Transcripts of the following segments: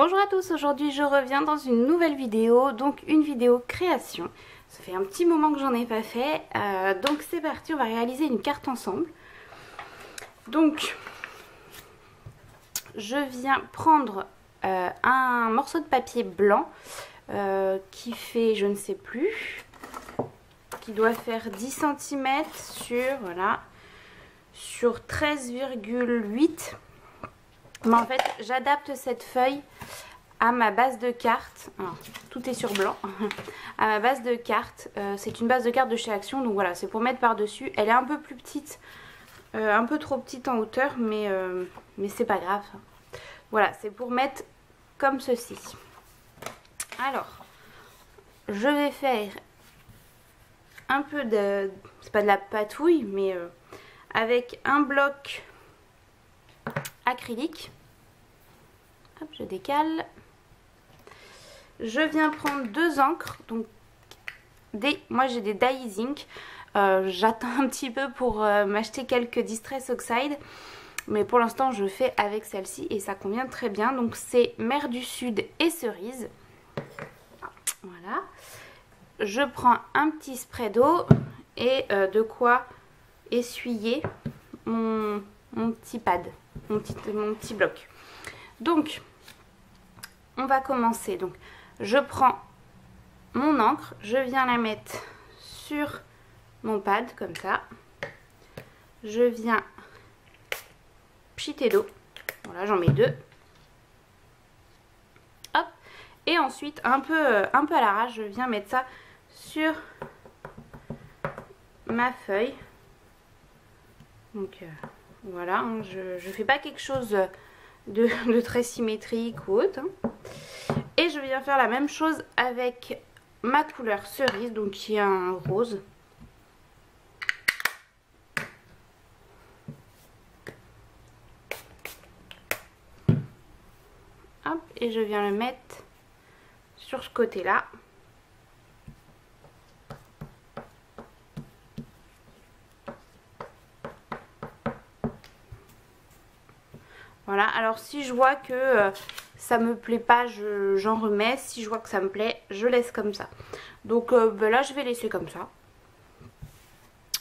Bonjour à tous, aujourd'hui je reviens dans une nouvelle vidéo, donc une vidéo création. Ça fait un petit moment que j'en ai pas fait, donc c'est parti, on va réaliser une carte ensemble. Donc je viens prendre un morceau de papier blanc qui fait je ne sais plus, qui doit faire 10 cm sur 13,8. Mais en fait j'adapte cette feuille à ma base de cartes. Alors, tout est sur blanc. À ma base de cartes. C'est une base de cartes de chez Action. Donc voilà, c'est pour mettre par dessus. Elle est un peu plus petite. Un peu trop petite en hauteur. Mais c'est pas grave. Voilà, c'est pour mettre comme ceci. Alors, je vais faire un peu de... C'est pas de la patouille, mais avec un bloc acrylique. Hop, je décale. Je viens prendre deux encres. Donc moi j'ai des Dye Ink. J'attends un petit peu pour m'acheter quelques Distress Oxide. Mais pour l'instant je fais avec celle-ci et ça convient très bien. Donc c'est Mer du Sud et Cerise. Voilà. Je prends un petit spray d'eau et de quoi essuyer mon petit pad. Mon petit bloc. Donc on va commencer. Donc je prends mon encre, je viens la mettre sur mon pad comme ça. Je viens pchiter d'eau. Voilà, j'en mets deux. Hop. Et ensuite un peu à l'arrache, je viens mettre ça sur ma feuille. Donc voilà, hein, je fais pas quelque chose de très symétrique ou autre. Hein. Et je viens faire la même chose avec ma couleur cerise, donc qui est un rose. Hop, et je viens le mettre sur ce côté-là. Voilà, alors si je vois que ça me plaît pas, j'en remets. Si je vois que ça me plaît, je laisse comme ça. Donc là, je vais laisser comme ça.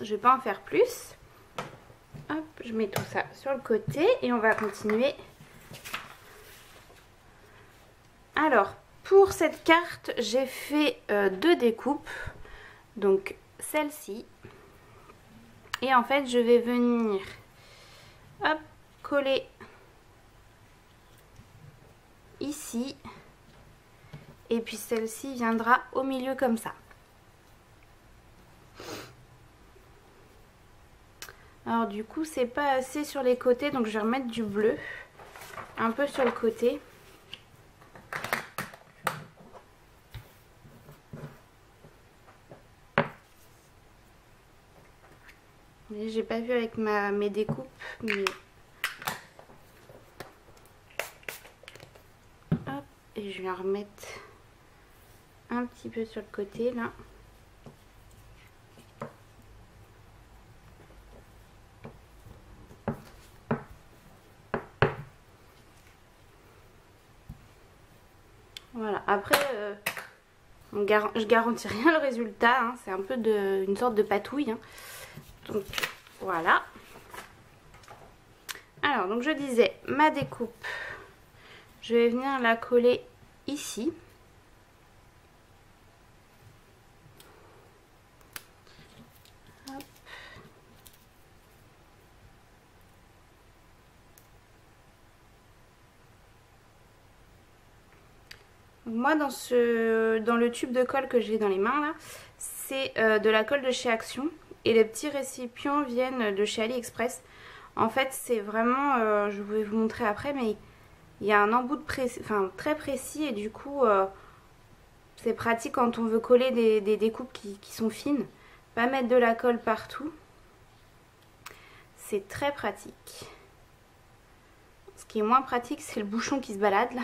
Je vais pas en faire plus. Hop, je mets tout ça sur le côté et on va continuer. Alors, pour cette carte, j'ai fait deux découpes. Donc, celle-ci. Et en fait, je vais venir hop, coller ici. Et puis celle-ci viendra au milieu comme ça. Alors du coup c'est pas assez sur les côtés, donc je vais remettre du bleu un peu sur le côté. J'ai pas vu avec mes découpes, mais hop, et je viens remettre un petit peu sur le côté là. Voilà, après je garantis rien le résultat, hein. C'est un peu une sorte de patouille, hein. Donc voilà. Alors donc je disais ma découpe, je vais venir la coller ici. Hop. Moi dans le tube de colle que j'ai dans les mains là, c'est de la colle de chez Action et les petits récipients viennent de chez AliExpress. En fait c'est vraiment, je vais vous montrer après, mais il y a un embout très précis et du coup c'est pratique quand on veut coller des découpes qui sont fines. Pas mettre de la colle partout, c'est très pratique. Ce qui est moins pratique, c'est le bouchon qui se balade là,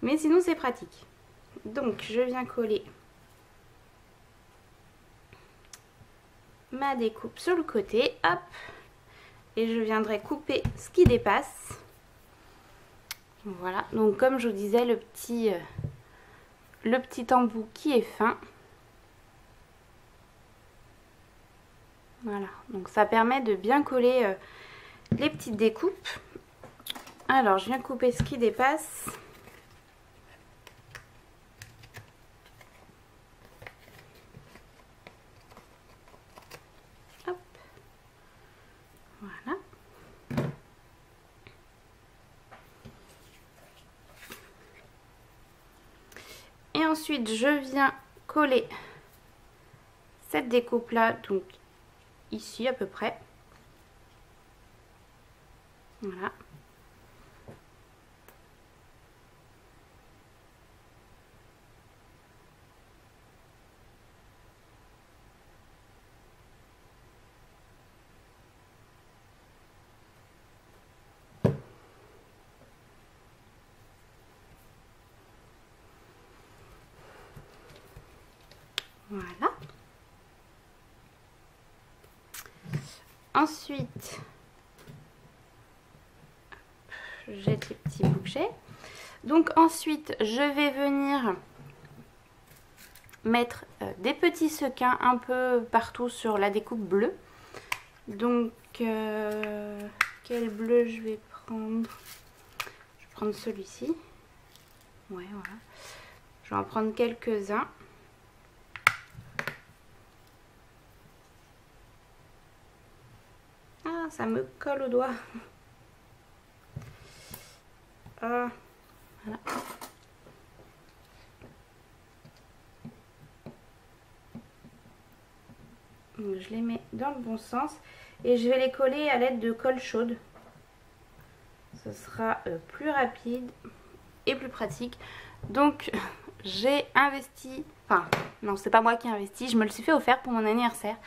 mais sinon c'est pratique. Donc je viens coller ma découpe sur le côté, hop, et je viendrai couper ce qui dépasse. Voilà, donc comme je vous disais, le petit embout qui est fin. Voilà, donc ça permet de bien coller les petites découpes. Alors, je viens couper ce qui dépasse. Hop. Voilà. Et ensuite, je viens coller cette découpe là, donc ici à peu près. Voilà. Voilà. Ensuite, je jette les petits bouts que j'ai. Donc ensuite, je vais venir mettre des petits sequins un peu partout sur la découpe bleue. Donc, quel bleu je vais prendre? Je vais prendre celui-ci. Ouais, voilà. Je vais en prendre quelques-uns. Ah, ça me colle au doigt. Voilà. Donc, je les mets dans le bon sens et je vais les coller à l'aide de colle chaude. Ce sera plus rapide et plus pratique. Donc j'ai investi, enfin non, c'est pas moi qui ai investi, je me le suis fait offert pour mon anniversaire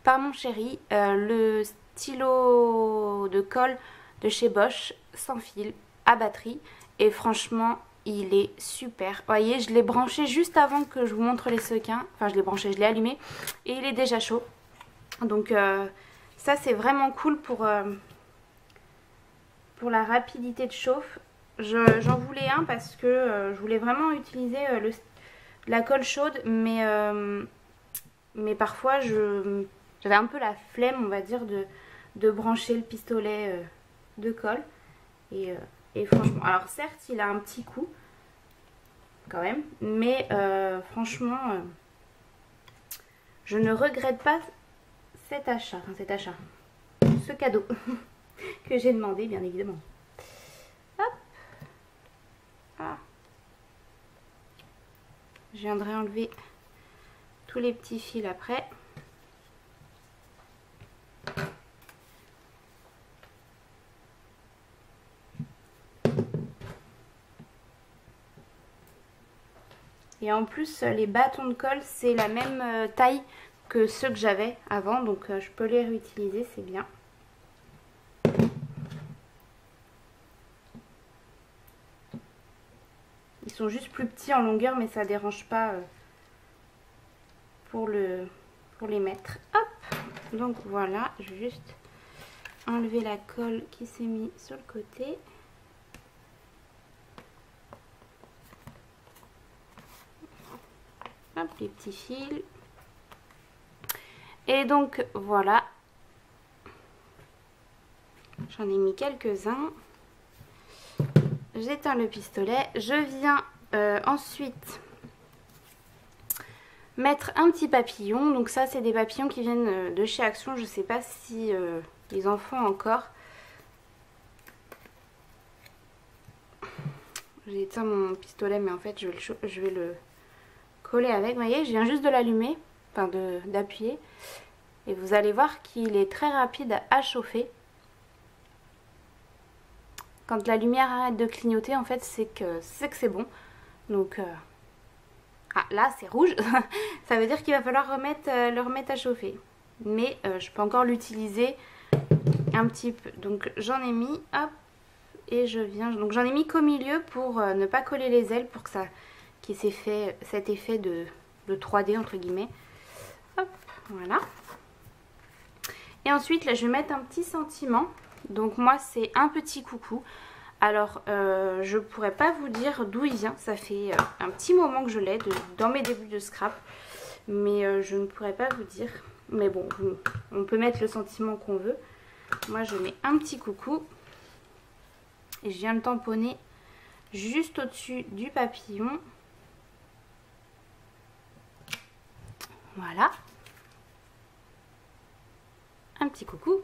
par mon chéri, le stylo de colle de chez Bosch sans fil à batterie, et franchement il est super. Vous voyez, je l'ai branché juste avant que je vous montre les sequins, enfin je l'ai branché, je l'ai allumé et il est déjà chaud. Donc ça c'est vraiment cool pour la rapidité de chauffe. J'en voulais un parce que je voulais vraiment utiliser la colle chaude, mais parfois j'avais un peu la flemme, on va dire, de brancher le pistolet de colle. Et franchement, alors certes il a un petit coup quand même, mais franchement je ne regrette pas cet achat, ce cadeau que j'ai demandé, bien évidemment. Hop. Ah. Je viendrai enlever tous les petits fils après. Et en plus, les bâtons de colle, c'est la même taille que ceux que j'avais avant, donc je peux les réutiliser, c'est bien. Ils sont juste plus petits en longueur, mais ça dérange pas pour les mettre. Hop, donc voilà, je vais juste enlever la colle qui s'est mise sur le côté. Hop, les petits fils. Et donc voilà, j'en ai mis quelques-uns. J'éteins le pistolet. Je viens ensuite mettre un petit papillon. Donc ça, c'est des papillons qui viennent de chez Action. Je ne sais pas si ils en font encore. J'ai éteint mon pistolet, mais en fait je vais le coller avec. Vous voyez, je viens juste de l'allumer, enfin d'appuyer. Et vous allez voir qu'il est très rapide à chauffer. Quand la lumière arrête de clignoter, en fait, c'est que c'est bon. Donc, ah, là, c'est rouge. Ça veut dire qu'il va falloir le remettre à chauffer. Mais je peux encore l'utiliser un petit peu. Donc, j'en ai mis, hop, et je viens. Donc, j'en ai mis qu'au milieu pour ne pas coller les ailes, pour que ça, qu'il s'est fait cet effet de 3D, entre guillemets. Hop, voilà. Et ensuite, là, je vais mettre un petit sentiment. Donc, moi, c'est un petit coucou. Alors je pourrais pas vous dire d'où il vient, ça fait un petit moment que je l'ai dans mes débuts de scrap, mais je ne pourrais pas vous dire. Mais bon, on peut mettre le sentiment qu'on veut. Moi je mets un petit coucou et je viens le tamponner juste au-dessus du papillon. Voilà. Un petit coucou.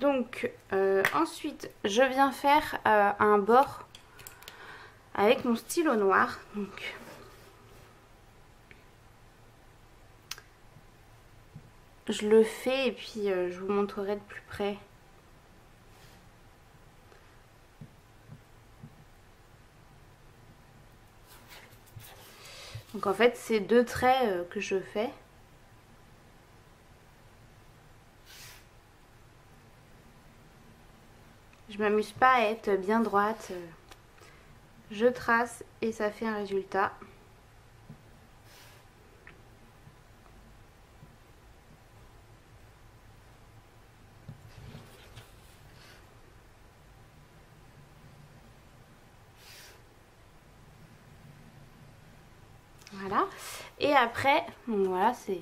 Donc ensuite je viens faire un bord avec mon stylo noir. Donc je le fais et puis je vous montrerai de plus près. Donc en fait c'est 2 traits que je fais. Je m'amuse pas à être bien droite. Je trace et ça fait un résultat. Voilà. Et après, donc voilà, c'est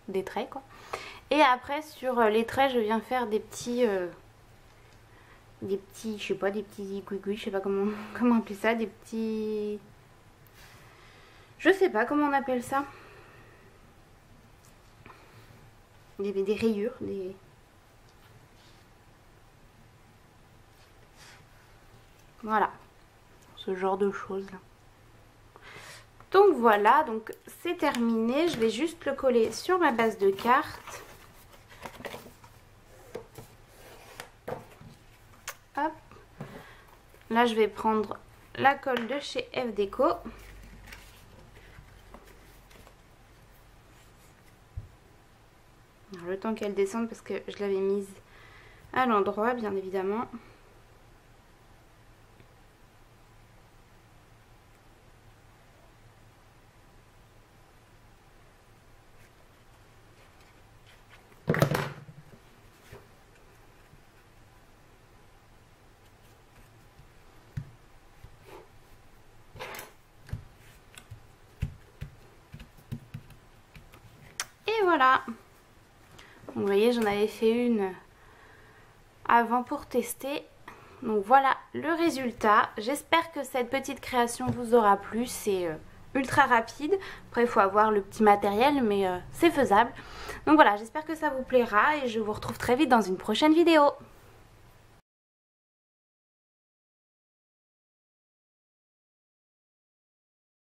des traits quoi. Et après sur les traits, je viens faire des petits, je sais pas, des petits couicouis, je sais pas comment appeler ça, des petits, je sais pas comment on appelle ça. Il y avait des rayures, voilà, ce genre de choses là. Donc voilà, donc c'est terminé. Je vais juste le coller sur ma base de cartes. Hop. Là, je vais prendre la colle de chez F Déco. Alors, le temps qu'elle descende parce que je l'avais mise à l'endroit, bien évidemment. Et voilà. Vous voyez, j'en avais fait une avant pour tester. Donc voilà le résultat. J'espère que cette petite création vous aura plu. C'est ultra rapide. Après, il faut avoir le petit matériel, mais c'est faisable. Donc voilà, j'espère que ça vous plaira et je vous retrouve très vite dans une prochaine vidéo.